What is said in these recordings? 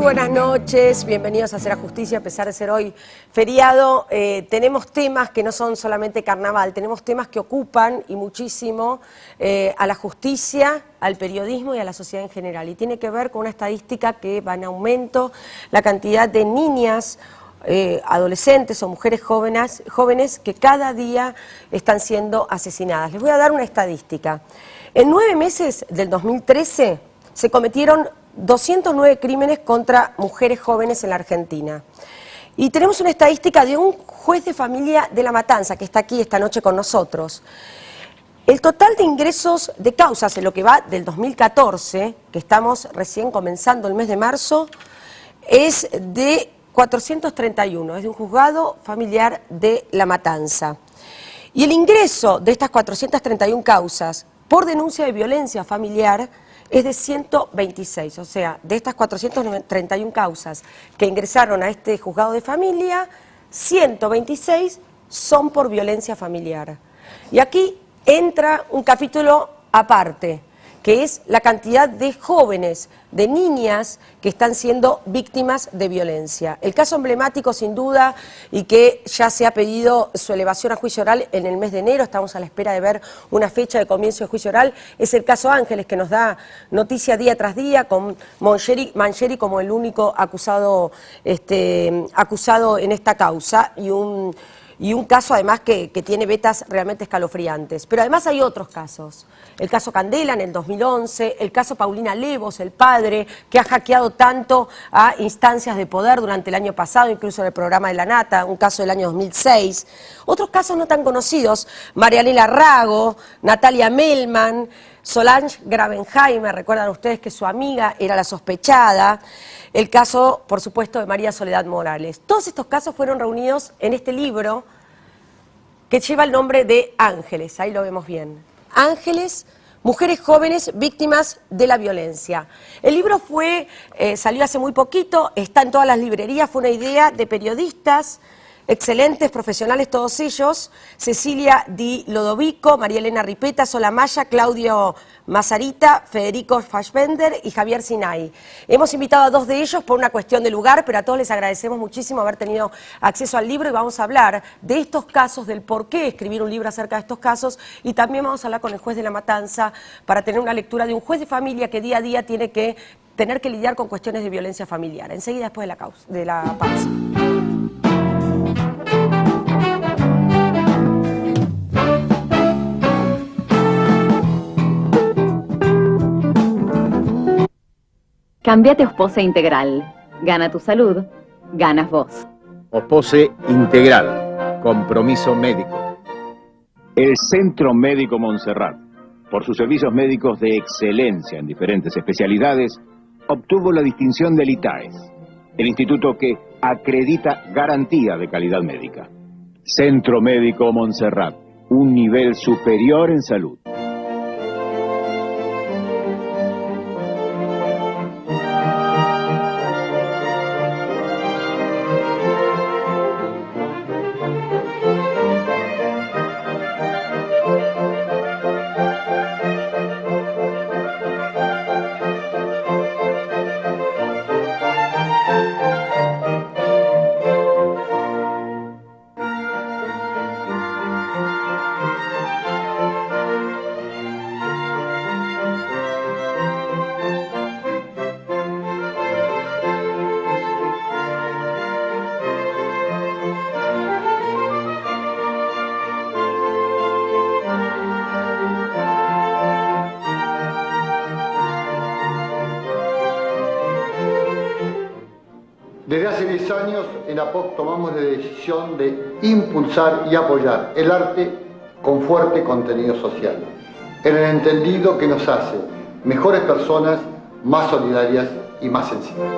buenas noches, bienvenidos a Hacer Justicia, a pesar de ser hoy feriado. Tenemos temas que no son solamente carnaval, tenemos temas que ocupan y muchísimo a la justicia, al periodismo y a la sociedad en general. Y tiene que ver con una estadística que va en aumento, la cantidad de niñas, adolescentes o mujeres jóvenes que cada día están siendo asesinadas. Les voy a dar una estadística. En 9 meses del 2013 se cometieron 209 crímenes contra mujeres jóvenes en la Argentina. Y tenemos una estadística de un juez de familia de La Matanza, que está aquí esta noche con nosotros. El total de ingresos de causas en lo que va del 2014, que estamos recién comenzando el mes de marzo, es de 431, es de un juzgado familiar de La Matanza. Y el ingreso de estas 431 causas por denuncia de violencia familiar es de 126, o sea, de estas 431 causas que ingresaron a este juzgado de familia, 126 son por violencia familiar. Y aquí entra un capítulo aparte, que es la cantidad de jóvenes, de niñas que están siendo víctimas de violencia. El caso emblemático, sin duda, y que ya se ha pedido su elevación a juicio oral en el mes de enero, estamos a la espera de ver una fecha de comienzo de juicio oral, es el caso Ángeles, que nos da noticia día tras día, con Mangieri como el único acusado en esta causa, y un caso además que tiene vetas realmente escalofriantes. Pero además hay otros casos. El caso Candela en el 2011, el caso Paulina Levos, el padre que ha hackeado tanto a instancias de poder durante el año pasado, incluso en el programa de La Nata, un caso del año 2006. Otros casos no tan conocidos, Marianela Rago, Natalia Melman, Solange Gravenheimer, recuerdan ustedes que su amiga era la sospechada, el caso, por supuesto, de María Soledad Morales. Todos estos casos fueron reunidos en este libro que lleva el nombre de Ángeles, ahí lo vemos bien. Ángeles, mujeres jóvenes víctimas de la violencia. El libro salió hace muy poquito, está en todas las librerías, fue una idea de periodistas, excelentes profesionales todos ellos, Cecilia Di Lodovico, María Elena Ripeta, Sola Maya, Claudio Mazarita, Federico Fassbender y Javier Sinay. Hemos invitado a 2 de ellos por una cuestión de lugar, pero a todos les agradecemos muchísimo haber tenido acceso al libro y vamos a hablar de estos casos, del por qué escribir un libro acerca de estos casos, y también vamos a hablar con el juez de La Matanza para tener una lectura de un juez de familia que día a día tiene que tener que lidiar con cuestiones de violencia familiar. Enseguida después de la pausa. Cambiate a Ospose Integral. Gana tu salud, ganas vos. Ospose Integral. Compromiso médico. El Centro Médico Montserrat, por sus servicios médicos de excelencia en diferentes especialidades, obtuvo la distinción del ITAES, el instituto que acredita garantía de calidad médica. Centro Médico Montserrat, un nivel superior en salud. Desde hace 10 años en APOC tomamos la decisión de impulsar y apoyar el arte con fuerte contenido social, en el entendido que nos hace mejores personas, más solidarias y más sensibles.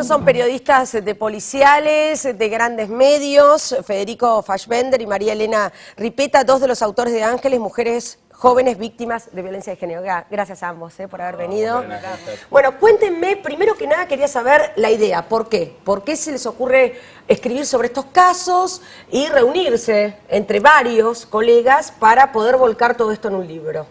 Son periodistas de policiales, de grandes medios, Federico Fassbender y María Elena Ripeta, 2 de los autores de Ángeles, mujeres jóvenes víctimas de violencia de género. Gracias a ambos por haber venido. Bueno, cuéntenme, primero que nada quería saber la idea, ¿por qué? ¿Por qué se les ocurre escribir sobre estos casos y reunirse entre varios colegas para poder volcar todo esto en un libro?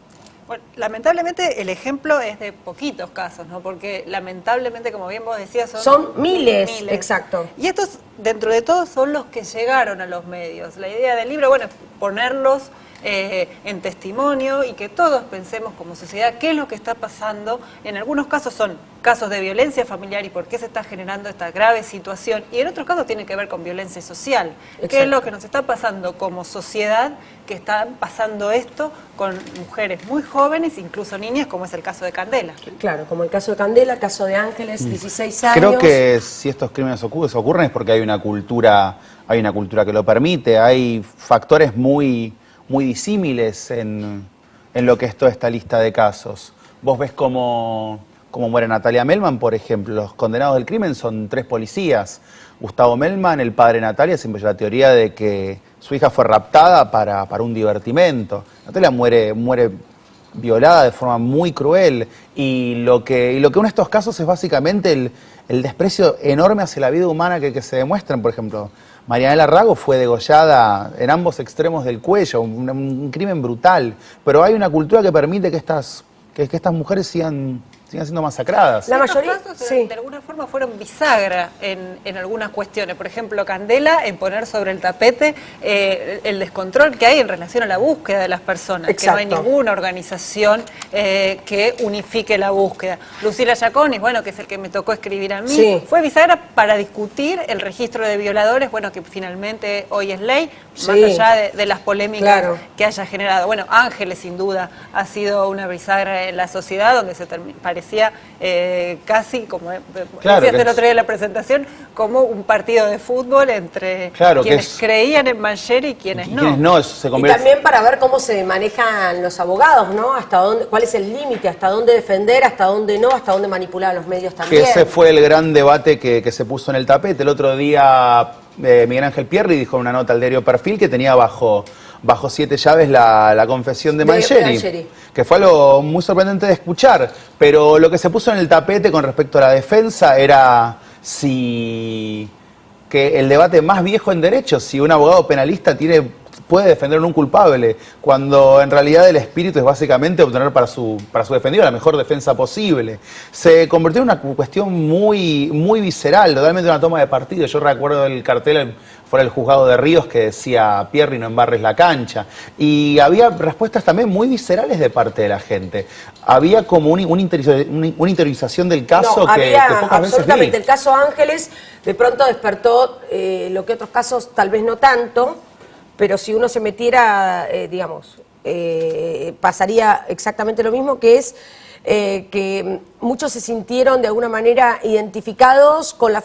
Bueno, lamentablemente el ejemplo es de poquitos casos, ¿no? Porque lamentablemente, como bien vos decías, son miles, exacto. Y estos, dentro de todos, son los que llegaron a los medios. La idea del libro, bueno, es ponerlos en testimonio y que todos pensemos como sociedad qué es lo que está pasando. En algunos casos son casos de violencia familiar y por qué se está generando esta grave situación, y en otros casos tiene que ver con violencia social. Exacto. ¿Qué es lo que nos está pasando como sociedad, que están pasando esto con mujeres muy jóvenes, incluso niñas, como es el caso de Candela? Claro, como el caso de Candela, el caso de Ángeles, 16 años. Creo que si estos crímenes ocurren es porque hay una cultura que lo permite, hay factores muy disímiles en lo que es toda esta lista de casos. Vos ves cómo muere Natalia Melman, por ejemplo. Los condenados del crimen son 3 policías. Gustavo Melman, el padre de Natalia, siempre la teoría de que su hija fue raptada para un divertimento. Natalia muere violada de forma muy cruel. Y lo que une estos casos es básicamente el desprecio enorme hacia la vida humana que se demuestran. Por ejemplo, Marianela Rago fue degollada en ambos extremos del cuello, un crimen brutal. Pero hay una cultura que permite que estas mujeres sigan siendo masacradas. La mayoría de casos, sí, de alguna forma fueron bisagra en algunas cuestiones. Por ejemplo, Candela, en poner sobre el tapete el descontrol que hay en relación a la búsqueda de las personas. Exacto. Que no hay ninguna organización que unifique la búsqueda. Lucila Giaconis, bueno, que es el que me tocó escribir a mí, sí, fue bisagra para discutir el registro de violadores, bueno, que finalmente hoy es ley, sí, más allá de las polémicas, claro, que haya generado. Bueno, Ángeles, sin duda, ha sido una bisagra en la sociedad, donde parecía casi, como claro, decías el otro día en la presentación, como un partido de fútbol entre quienes creían en Mancheri y quienes no. Y también para ver cómo se manejan los abogados, ¿no? Hasta dónde, cuál es el límite, hasta dónde defender, hasta dónde no, hasta dónde manipular a los medios también. Que ese fue el gran debate que se puso en el tapete. El otro día Miguel Ángel Pierri dijo en una nota al diario Perfil que tenía bajo 7 llaves la confesión de Mancheri, que fue algo muy sorprendente de escuchar, pero lo que se puso en el tapete con respecto a la defensa era que el debate más viejo en derecho, si un abogado penalista puede defender a un culpable, cuando en realidad el espíritu es básicamente obtener para su defendido la mejor defensa posible. Se convirtió en una cuestión muy visceral, totalmente una toma de partido. Yo recuerdo el cartel fuera del juzgado de Ríos que decía Pierri, no embarres la cancha. Y había respuestas también muy viscerales de parte de la gente. Había como una interiorización del caso que pocas veces vi. Absolutamente. El caso Ángeles de pronto despertó lo que otros casos tal vez no tanto, pero si uno se metiera, pasaría exactamente lo mismo, que es que muchos se sintieron de alguna manera identificados con la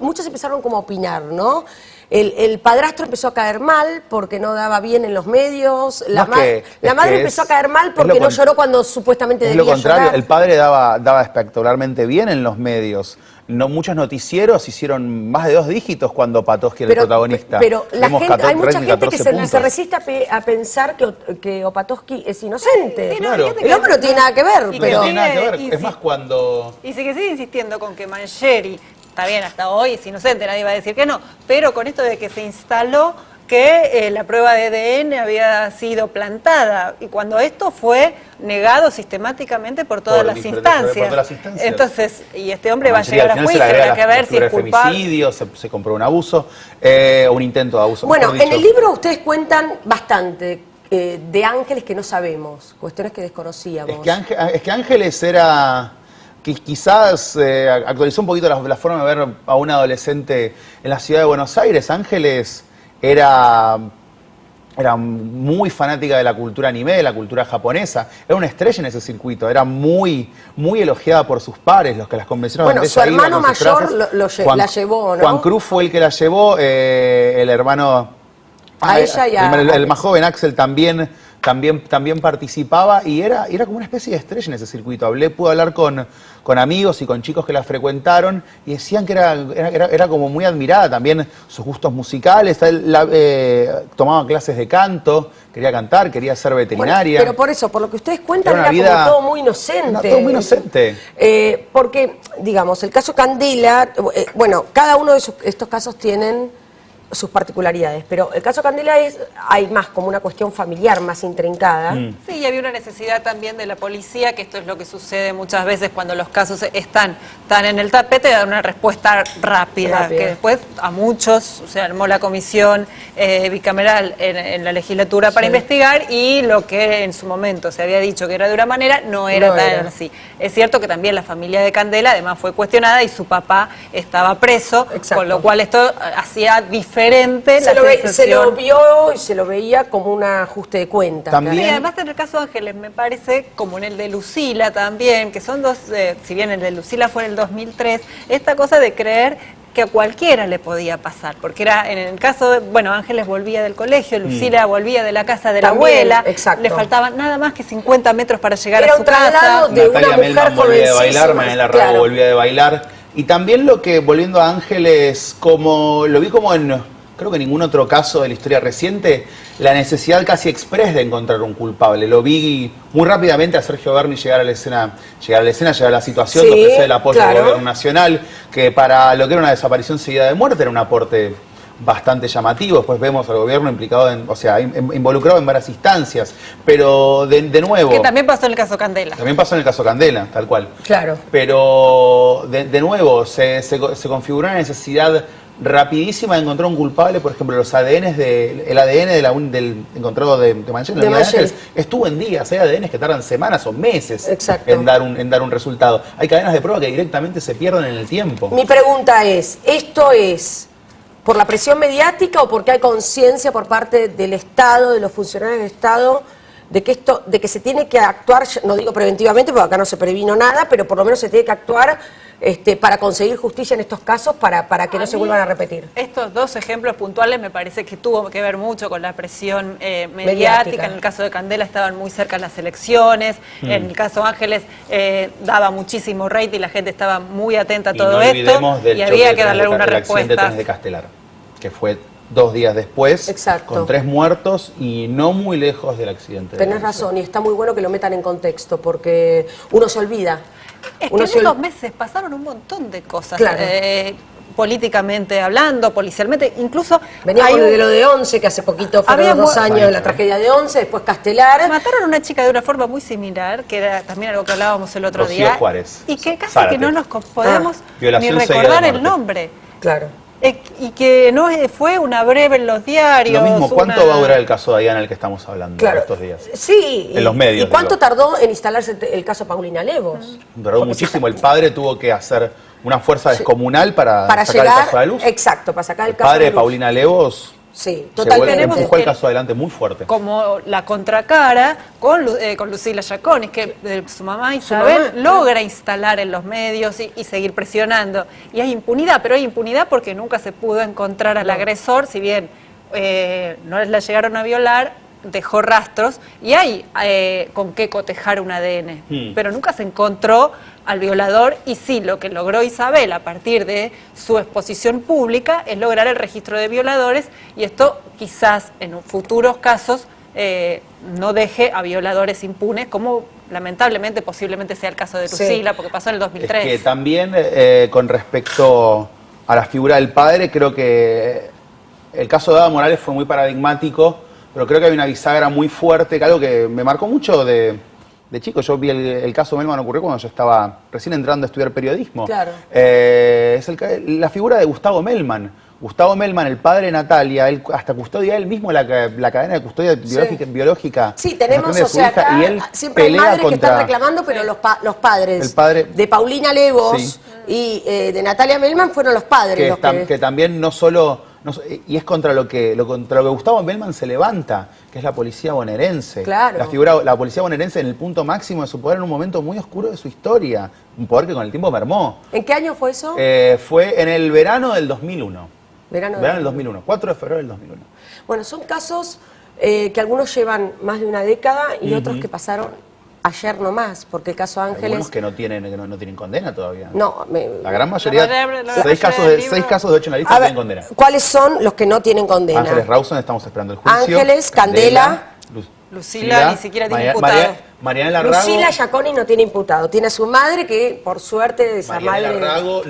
muchos empezaron como a opinar, ¿no? El padrastro empezó a caer mal porque no daba bien en los medios, la madre empezó a caer mal porque no lloró cuando supuestamente debía llorar. Es lo contrario, el padre daba espectacularmente bien en los medios. Muchos noticieros hicieron más de 2 dígitos cuando Opatowski era el protagonista. Pero hay mucha gente que se resiste a pensar que Opatowski es inocente. Sí, claro. El hombre no tiene nada que ver. No tiene nada que ver. Es más cuando... Y si que sigue insistiendo con que Mancheri, está bien, hasta hoy es inocente, nadie va a decir que no, pero con esto de que se instaló que la prueba de ADN había sido plantada, y cuando esto fue negado sistematamente por todas las instancias. Entonces, y este hombre va a llegar a juicio, habrá que ver si es culpable. Femicidio, se compró un abuso, un intento de abuso. Bueno, en el libro ustedes cuentan bastante de Ángeles que no sabemos, cuestiones que desconocíamos. Es que Ángeles era... Quizás actualizó un poquito la forma de ver a un adolescente en la ciudad de Buenos Aires. Ángeles era muy fanática de la cultura anime, de la cultura japonesa. Era una estrella en ese circuito. Era muy elogiada por sus pares, los que las convencieron. Bueno, su hermano mayor la llevó, ¿no? Juan Cruz fue el que la llevó, el hermano... A ella y el más joven, Axel, también también participaba y era como una especie de estrella en ese circuito. Pude hablar con amigos y con chicos que la frecuentaron y decían que era como muy admirada también sus gustos musicales. Tomaba clases de canto, quería cantar, quería ser veterinaria. Pero por eso, por lo que ustedes cuentan, era como todo muy inocente. Todo muy inocente. Porque, digamos, el caso Candela, bueno, cada uno de estos casos tienen sus particularidades, pero el caso Candela hay más como una cuestión familiar más intrincada. Sí, y había una necesidad también de la policía, que esto es lo que sucede muchas veces cuando los casos están en el tapete, de dar una respuesta rápida, que después a muchos, se armó la comisión bicameral en la legislatura para investigar, y lo que en su momento se había dicho que era de una manera, no era tan así. Es cierto que también la familia de Candela además fue cuestionada y su papá estaba preso, con lo cual esto hacía diferente se lo vio y se lo veía como un ajuste de cuentas. También, sí, además en el caso de Ángeles me parece, como en el de Lucila también, que son dos, si bien el de Lucila fue en el 2003, esta cosa de creer que a cualquiera le podía pasar, porque era en el caso de, bueno, Ángeles volvía del colegio, Lucila volvía de la casa de la abuela, le faltaban nada más que 50 metros para llegar a su casa. De Natalia Melman volvía de bailar, Manuela Rago volvía de bailar. Y también volviendo a Ángeles, lo vi como creo que en ningún otro caso de la historia reciente, la necesidad casi express de encontrar un culpable. Lo vi muy rápidamente a Sergio Berni llegar a la escena, llegar a la situación, de ofrecer el apoyo del gobierno nacional, que para lo que era una desaparición seguida de muerte era un aporte bastante llamativo. Después vemos al gobierno implicado involucrado en varias instancias, pero de nuevo... Que también pasó en el caso Candela. También pasó en el caso Candela, tal cual. Claro. Pero de nuevo se configuró una necesidad rapidísima de encontrar un culpable. Por ejemplo, el ADN del encontrado de Manchel, de Ángeles, estuvo en días. Hay ADNs que tardan semanas o meses en dar un resultado. Hay cadenas de prueba que directamente se pierden en el tiempo. Mi pregunta es, ¿esto es por la presión mediática o porque hay conciencia por parte del Estado, de los funcionarios del Estado, de que se tiene que actuar, no digo preventivamente porque acá no se previno nada, pero por lo menos se tiene que actuar para conseguir justicia en estos casos para que no se vuelvan a repetir? Estos dos ejemplos puntuales me parece que tuvo que ver mucho con la presión mediática. En el caso de Candela estaban muy cerca las elecciones, en el caso Ángeles daba muchísimo rating, la gente estaba muy atenta a todo esto y había que darle una respuesta. De Castelar, que fue 2 días después, con 3 muertos y no muy lejos del accidente. Tenés razón, y está muy bueno que lo metan en contexto, porque uno se olvida. Es que en esos meses pasaron un montón de cosas, políticamente hablando, policialmente, incluso... Veníamos de lo de Once, que hace poquito fueron los 2 años de la tragedia de Once, después Castelar. Mataron a una chica de una forma muy similar, que era también algo que hablábamos el otro Rocío día. Juárez. Y que casi que no nos podemos ni recordar el nombre. Claro. Y que no fue una breve en los diarios. Lo mismo, ¿cuánto va a durar el caso de Diana, el que estamos hablando estos días? Sí. En los medios. ¿Y cuánto tardó en instalarse el caso Paulina Levos? Tardó muchísimo. El padre tuvo que hacer una fuerza descomunal para sacar el caso a la luz. Exacto, para sacar el caso a la luz. El padre de Paulina Levos... Sí, totalmente. Empujó el caso adelante muy fuerte. Como la contracara con Lucila Giaconis, que su mamá Isabel logra instalar en los medios y seguir presionando. Y hay impunidad, pero hay impunidad porque nunca se pudo encontrar al agresor, si bien no la llegaron a violar, dejó rastros y hay con qué cotejar un ADN, pero nunca se encontró al violador. Y sí, lo que logró Isabel a partir de su exposición pública es lograr el registro de violadores, y esto quizás en futuros casos no deje a violadores impunes, como lamentablemente posiblemente sea el caso de Lucila, porque pasó en el 2003. Es que también con respecto a la figura del padre, creo que el caso de Ada Morales fue muy paradigmático, pero creo que hay una bisagra muy fuerte, que algo que me marcó mucho de chico. Yo vi el caso Melman ocurrió cuando yo estaba recién entrando a estudiar periodismo. Claro. Es la figura de Gustavo Melman. Gustavo Melman, el padre de Natalia, él hasta custodia él mismo la cadena de custodia biológica. Sí, tenemos, o sea, acá, y él siempre hay madres que están reclamando, pero los padres de Paulina Levos y de Natalia Melman fueron los padres. Que también no solo... y es contra lo que Gustavo Melman se levanta, que es la policía bonaerense. Claro. La policía bonaerense en el punto máximo de su poder en un momento muy oscuro de su historia. Un poder que con el tiempo mermó. ¿En qué año fue eso? Fue en el verano del 2001. Verano del 2001, 4 de febrero del 2001. Bueno, son casos que algunos llevan más de una década y otros que pasaron ayer nomás, porque el caso Ángeles... Algunos que no tienen condena todavía. No, la gran mayoría, 6 casos de 8 en la lista tienen condena. ¿Cuáles son los que no tienen condena? Ángeles Rawson, estamos esperando el juicio. Ángeles, Candela... Lucila ni siquiera tiene imputado. Marianela Rago. Lucila Giaconi no tiene imputado. Tiene a su madre que, por suerte, esa Marianela madre... Rago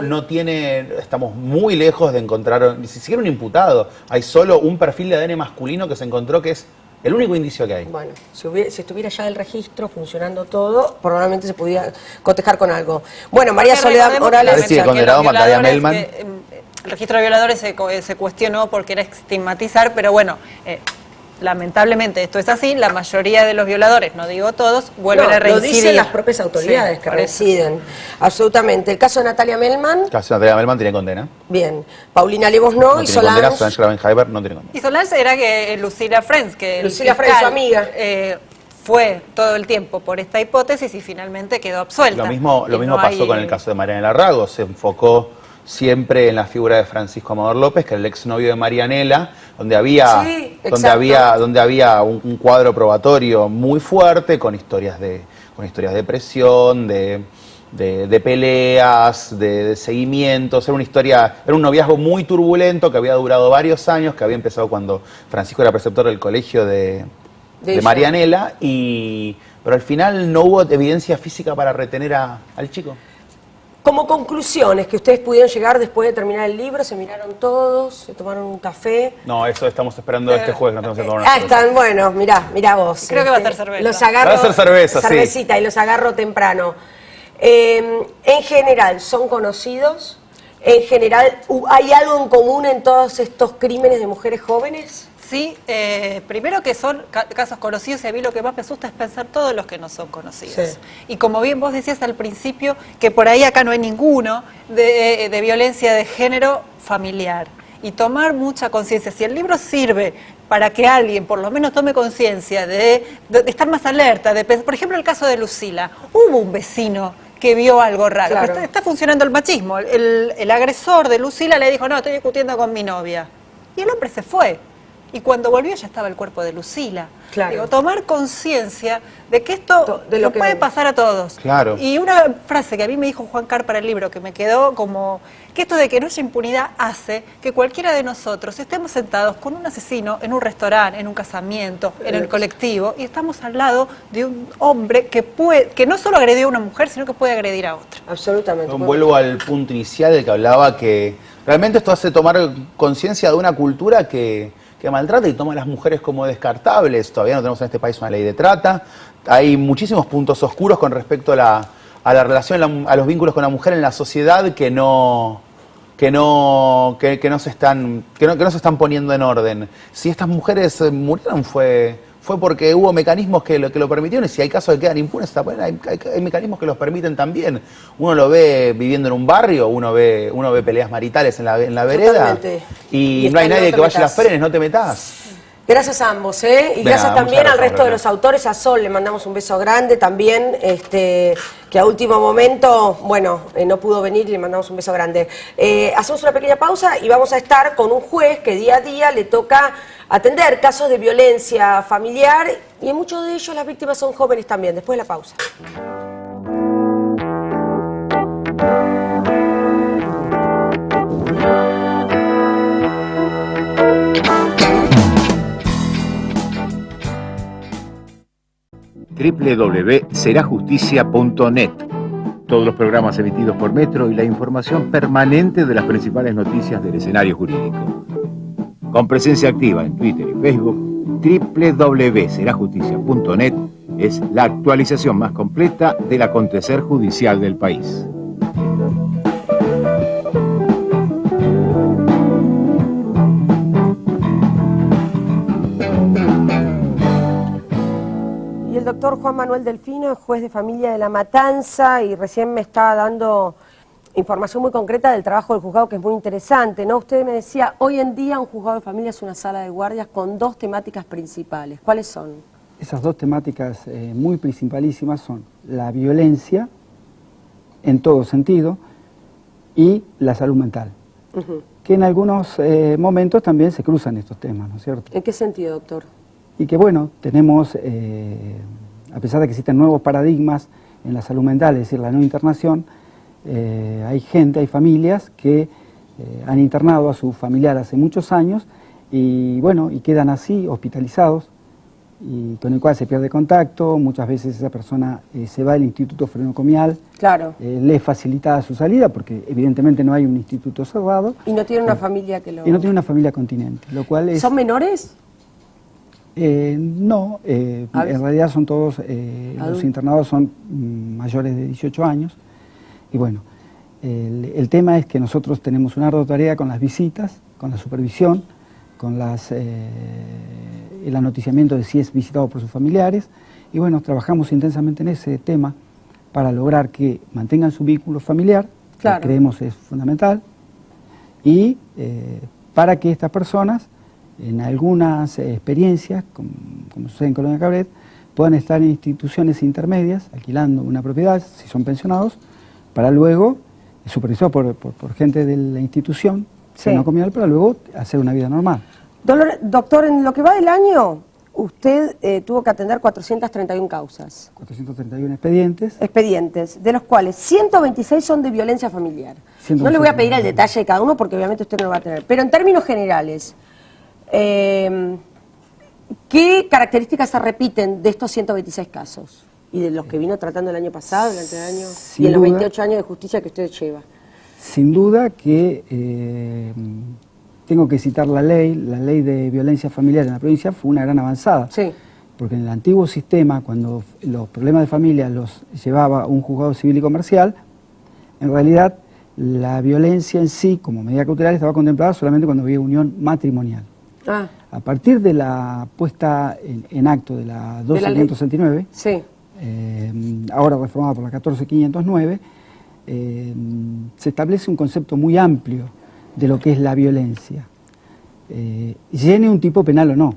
no tiene... Estamos muy lejos de encontrar ni siquiera un imputado. Hay solo un perfil de ADN masculino que se encontró que es el único indicio que hay. Bueno, si estuviera ya el registro funcionando todo, probablemente se pudiera cotejar con algo. Bueno, María Soledad Morales... Sí, condenado Natalia Melman. El registro de violadores se cuestionó porque era estigmatizar, pero bueno... lamentablemente esto es así, la mayoría de los violadores, no digo todos, vuelven a reincidir. Lo dicen las propias autoridades que reinciden. Absolutamente. El caso de Natalia Melman. El caso de Natalia Melman tiene condena. Bien. Paulina Levos no y Solange. Solange Gravenheimer no tiene condena. Y Solange era que Lucila Friends, que Lucila Friends, su amiga. Fue todo el tiempo por esta hipótesis y finalmente quedó absuelta. Lo mismo pasó con el caso de Marianela Rago. Se enfocó siempre en la figura de Francisco Amador López, que era el exnovio de Marianela, donde había un cuadro probatorio muy fuerte con historias de presión, de peleas, de seguimientos. Era un noviazgo muy turbulento que había durado varios años, que había empezado cuando Francisco era preceptor del colegio de Marianela, pero al final no hubo evidencia física para retener al chico. Como conclusiones que ustedes pudieron llegar después de terminar el libro, se miraron todos, se tomaron un café. No, eso estamos esperando este jueves, no tenemos que tomar una cerveza. Están buenos, mirá vos. Creo que va a ser cerveza. Los agarro, va a ser cerveza, cervecita, sí. Y los agarro temprano. En general, ¿son conocidos? En general, ¿hay algo en común en todos estos crímenes de mujeres jóvenes? Sí, primero que son casos conocidos y a mí lo que más me asusta es pensar todos los que no son conocidos. Sí. Y como bien vos decías al principio, que por ahí acá no hay ninguno de violencia de género familiar. Y tomar mucha conciencia. Si el libro sirve para que alguien por lo menos tome conciencia de estar más alerta, por ejemplo el caso de Lucila, hubo un vecino que vio algo raro. Claro. Está funcionando el machismo. El agresor de Lucila le dijo, no, estoy discutiendo con mi novia. Y el hombre se fue. Y cuando volvió ya estaba el cuerpo de Lucila. Claro. Digo, tomar conciencia de que esto no puede pasar a todos. Claro. Y una frase que a mí me dijo Juan Carr para el libro, que me quedó como, que esto de que no haya impunidad hace que cualquiera de nosotros estemos sentados con un asesino en un restaurante, en un casamiento, en el colectivo, y estamos al lado de un hombre que no solo agredió a una mujer, sino que puede agredir a otra. Absolutamente. Vuelvo al punto inicial del que hablaba, que realmente esto hace tomar conciencia de una cultura que maltrata y toma a las mujeres como descartables. Todavía no tenemos en este país una ley de trata. Hay muchísimos puntos oscuros con respecto a la relación, a los vínculos con la mujer en la sociedad que no se están poniendo en orden. Si estas mujeres murieron fue porque hubo mecanismos que lo permitieron, y si hay casos que quedan impunes, hay mecanismos que los permiten también. Uno lo ve viviendo en un barrio, uno ve peleas maritales en la vereda. Totalmente. Y no hay nadie que vaya a las frenes, no te metas. Gracias a ambos, y gracias también al resto de los autores. A Sol le mandamos un beso grande también, que a último momento, bueno, no pudo venir y le mandamos un beso grande. Hacemos una pequeña pausa y vamos a estar con un juez que día a día le toca atender casos de violencia familiar, y en muchos de ellos las víctimas son jóvenes también. Después de la pausa. www.serajusticia.net. Todos los programas emitidos por Metro y la información permanente de las principales noticias del escenario jurídico. Con presencia activa en Twitter y Facebook, www.serajusticia.net es la actualización más completa del acontecer judicial del país. El doctor Juan Manuel Delfino es juez de familia de La Matanza y recién me estaba dando información muy concreta del trabajo del juzgado, que es muy interesante, ¿no? Usted me decía, hoy en día un juzgado de familia es una sala de guardias con dos temáticas principales. ¿Cuáles son? Esas dos temáticas muy principalísimas son la violencia en todo sentido y la salud mental, que en algunos momentos también se cruzan estos temas, ¿no es cierto? ¿En qué sentido, doctor? Y que bueno, tenemos, a pesar de que existen nuevos paradigmas en la salud mental, es decir, la no internación, hay gente, hay familias que han internado a su familiar hace muchos años y bueno, y quedan así, hospitalizados, y con el cual se pierde contacto, muchas veces esa persona se va del instituto frenocomial, claro. Le es facilitada su salida porque evidentemente no hay un instituto cerrado. Y no tiene una familia que lo... Y no tiene una familia continente, lo cual es... ¿Son menores? No, en realidad son todos, los internados son mayores de 18 años, y bueno, el tema es que nosotros tenemos una ardua tarea con las visitas, con la supervisión, con el anoticiamiento de si es visitado por sus familiares, y bueno, trabajamos intensamente en ese tema para lograr que mantengan su vínculo familiar, claro, que creemos es fundamental, y para que estas personas, en algunas experiencias, como sucede en Colonia Cabret, puedan estar en instituciones intermedias, alquilando una propiedad, si son pensionados, para luego, supervisado por gente de la institución, sí, no comunal, para luego hacer una vida normal. Doctor, en lo que va del año, usted tuvo que atender 431 causas. 431 expedientes, de los cuales 126 son de violencia familiar. 126. No le voy a pedir el detalle de cada uno porque obviamente usted no lo va a tener, pero en términos generales, ¿qué características se repiten de estos 126 casos? Y de los que vino tratando el año pasado, el anteaño, y en los 28 años de justicia que usted lleva. Sin duda que tengo que citar la ley de violencia familiar en la provincia fue una gran avanzada. Sí. Porque en el antiguo sistema, cuando los problemas de familia los llevaba un juzgado civil y comercial, en realidad la violencia en sí, como medida cautelar, estaba contemplada solamente cuando había unión matrimonial. A partir de la puesta en acto de la 12569, sí, ahora reformada por la 14509, se establece un concepto muy amplio de lo que es la violencia, llene un tipo penal o no.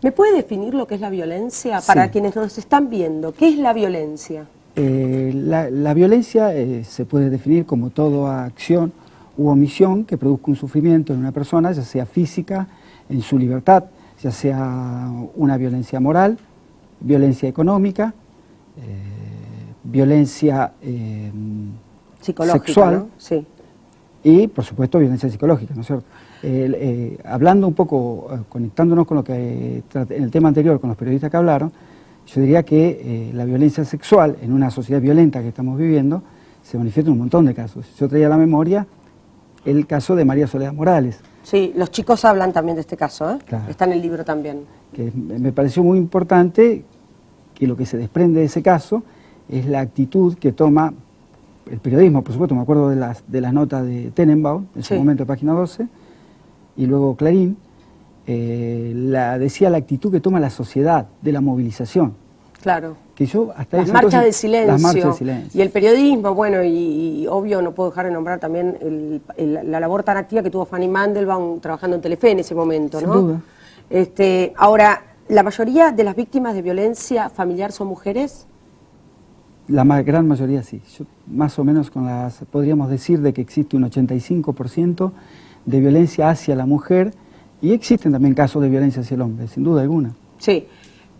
¿Me puede definir lo que es la violencia para quienes nos están viendo? ¿Qué es la violencia? La violencia se puede definir como toda acción u omisión que produzca un sufrimiento en una persona, ya sea física, en su libertad, ya sea una violencia moral, violencia económica, violencia psicológica, sexual, ¿no? Sí. Y por supuesto violencia psicológica, ¿no es cierto? Hablando un poco, conectándonos con lo que en el tema anterior con los periodistas que hablaron, yo diría que la violencia sexual en una sociedad violenta que estamos viviendo se manifiesta en un montón de casos. Yo traía a la memoria el caso de María Soledad Morales. Sí, los chicos hablan también de este caso, ¿eh? Claro. Está en el libro también. Que me pareció muy importante que lo que se desprende de ese caso es la actitud que toma el periodismo, por supuesto, me acuerdo de las notas de Tenenbaum, en su momento, página 12, y luego Clarín, decía la actitud que toma la sociedad de la movilización. Claro. Que yo hasta las marchas de silencio. Las marchas de silencio. Y el periodismo, bueno, y obvio no puedo dejar de nombrar también la labor tan activa que tuvo Fanny Mandelbaum trabajando en Telefe en ese momento, ¿no? Sin duda. Ahora, ¿la mayoría de las víctimas de violencia familiar son mujeres? La gran mayoría sí. Yo, más o menos podríamos decir de que existe un 85% de violencia hacia la mujer y existen también casos de violencia hacia el hombre, sin duda alguna. Sí.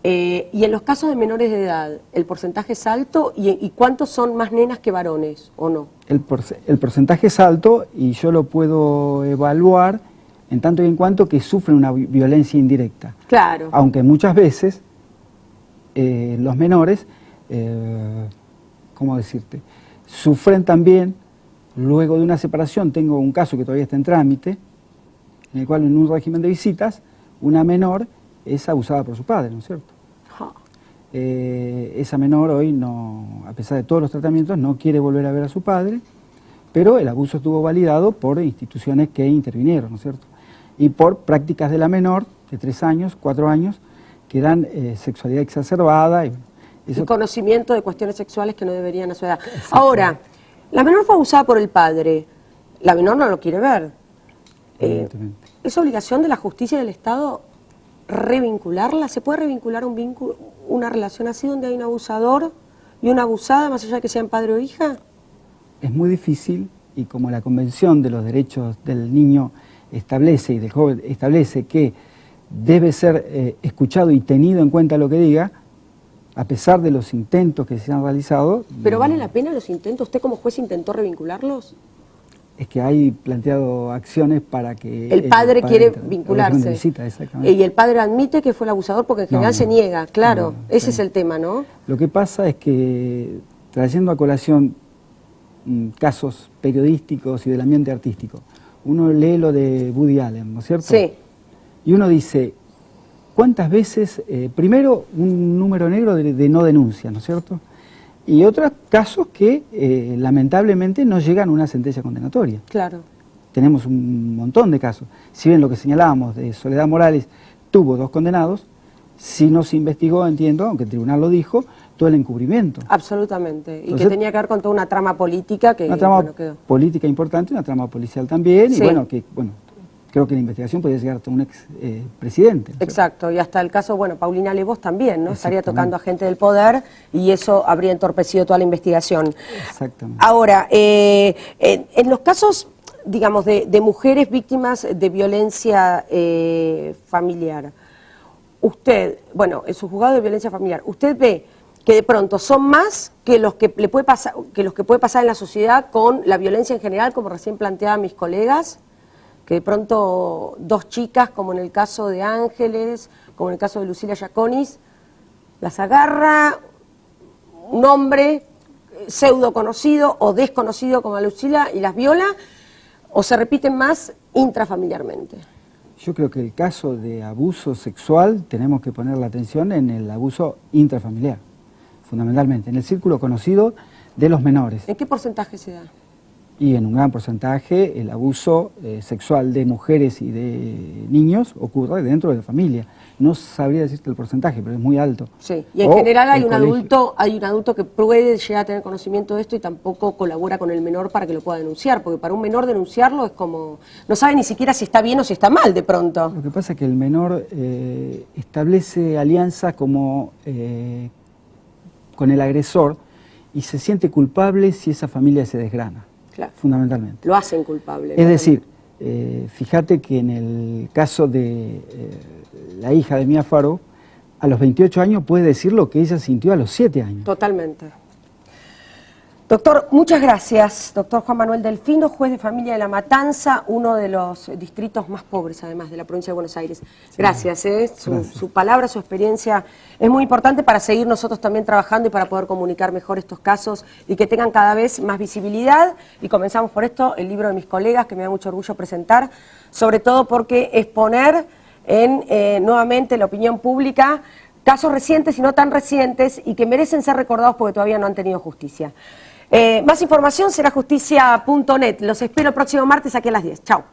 Y en los casos de menores de edad, ¿el porcentaje es alto? ¿Y cuántos son más nenas que varones o no? El porcentaje es alto y yo lo puedo evaluar en tanto y en cuanto que sufren una violencia indirecta. Claro. Aunque muchas veces los menores, ¿cómo decirte?, sufren también, luego de una separación. Tengo un caso que todavía está en trámite, en el cual en un régimen de visitas, una menor es abusada por su padre, ¿no es cierto? Esa menor hoy, no, a pesar de todos los tratamientos, no quiere volver a ver a su padre, pero el abuso estuvo validado por instituciones que intervinieron, ¿no es cierto? Y por prácticas de la menor, de 3 años, 4 años, que dan sexualidad exacerbada. Y conocimiento de cuestiones sexuales que no deberían a su edad. Ahora, la menor fue abusada por el padre, la menor no lo quiere ver. ¿Es obligación de la justicia y del Estado revincularla? ¿Se puede revincular una relación así donde hay un abusador y una abusada, más allá de que sean padre o hija? Es muy difícil, y como la Convención de los Derechos del Niño establece y del joven establece que debe ser escuchado y tenido en cuenta lo que diga, a pesar de los intentos que se han realizado. ¿Pero vale la pena los intentos? ¿Usted como juez intentó revincularlos? Es que hay planteado acciones para que... El padre quiere vincularse. Visita, exactamente. Y el padre admite que fue el abusador porque en general se niega, claro. Ese es el tema, ¿no? Lo que pasa es que, trayendo a colación casos periodísticos y del ambiente artístico, uno lee lo de Woody Allen, ¿no es cierto? Sí. Y uno dice, ¿cuántas veces, primero, un número negro de no denuncia, ¿no es cierto? Y otros casos que lamentablemente no llegan a una sentencia condenatoria. Claro. Tenemos un montón de casos. Si bien lo que señalábamos de Soledad Morales tuvo 2 condenados, si no se investigó, entiendo, aunque el tribunal lo dijo, todo el encubrimiento. Absolutamente. Y Entonces, que tenía que ver con toda una trama política que... Una trama quedó. política importante, una trama policial también, Sí. y bueno, creo que la investigación podría llegar hasta un ex presidente. ¿no? Exacto, y hasta el caso, bueno, Paulina Levos también, ¿no? Estaría tocando a gente del poder y eso habría entorpecido toda la investigación. Exactamente. Ahora, en los casos, digamos, de mujeres víctimas de violencia familiar, usted, bueno, en su juzgado de violencia familiar, ¿usted ve que de pronto son más que los que le puede pasar, que los que puede pasar en la sociedad con la violencia en general, como recién planteaban mis colegas? Que de pronto 2 chicas, como en el caso de Ángeles, como en el caso de Lucila Giaconis, las agarra un hombre pseudo conocido o desconocido como Lucila y las viola, o se repiten más intrafamiliarmente. Yo creo que el caso de abuso sexual tenemos que poner la atención en el abuso intrafamiliar, fundamentalmente, en el círculo conocido de los menores. ¿En qué porcentaje se da? Y en un gran porcentaje el abuso sexual de mujeres y de niños ocurre dentro de la familia. No sabría decirte el porcentaje, pero es muy alto. Sí, y en general hay un adulto que puede llegar a tener conocimiento de esto y tampoco colabora con el menor para que lo pueda denunciar, porque para un menor denunciarlo es como, no sabe ni siquiera si está bien o si está mal de pronto. Lo que pasa es que el menor establece alianza como con el agresor y se siente culpable si esa familia se desgrana. Claro. Fundamentalmente. Lo hacen culpable. Es decir, fíjate que en el caso de la hija de Mia Farrow, a los 28 años puede decir lo que ella sintió a los 7 años. Totalmente. Doctor, muchas gracias. Doctor Juan Manuel Delfino, juez de familia de La Matanza, uno de los distritos más pobres, además, de la provincia de Buenos Aires. Gracias, Su palabra, su experiencia es muy importante para seguir nosotros también trabajando y para poder comunicar mejor estos casos y que tengan cada vez más visibilidad. Y comenzamos por esto, el libro de mis colegas, que me da mucho orgullo presentar, sobre todo porque es poner en nuevamente la opinión pública casos recientes y no tan recientes y que merecen ser recordados porque todavía no han tenido justicia. Más información será justicia.net. Los espero el próximo martes aquí a las 10. Chao.